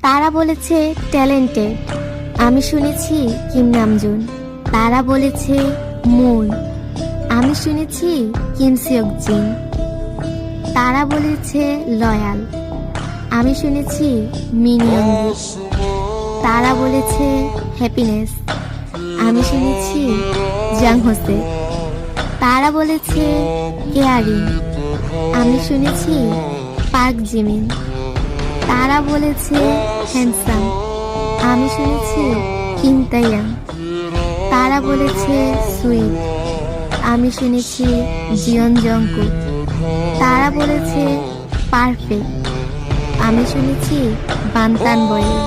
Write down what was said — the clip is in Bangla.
তারা বলেছে ট্যালেন্টেড, আমি শুনেছি কিম নামজুন। তারা বলেছে মুন, আমি শুনেছি কিম সিওক জিন। তারা বলেছে লয়াল, আমি শুনেছি মিন ইয়ংগি। তারা বলেছে হ্যাপিনেস, আমি শুনেছি জাং হোসে। তারা বলেছে কেয়ারিং, আমি শুনেছি পার্ক জিমিন। তারা বলেছে হ্যান্ডসাম, আমি শুনেছি কিম তাইয়াং। তারা বলেছে সুইট, আমি শুনেছি জিয়ন জংকুক। তারা বলেছে পারফেক্ট, আমি শুনেছি বান্তান বয়েজ।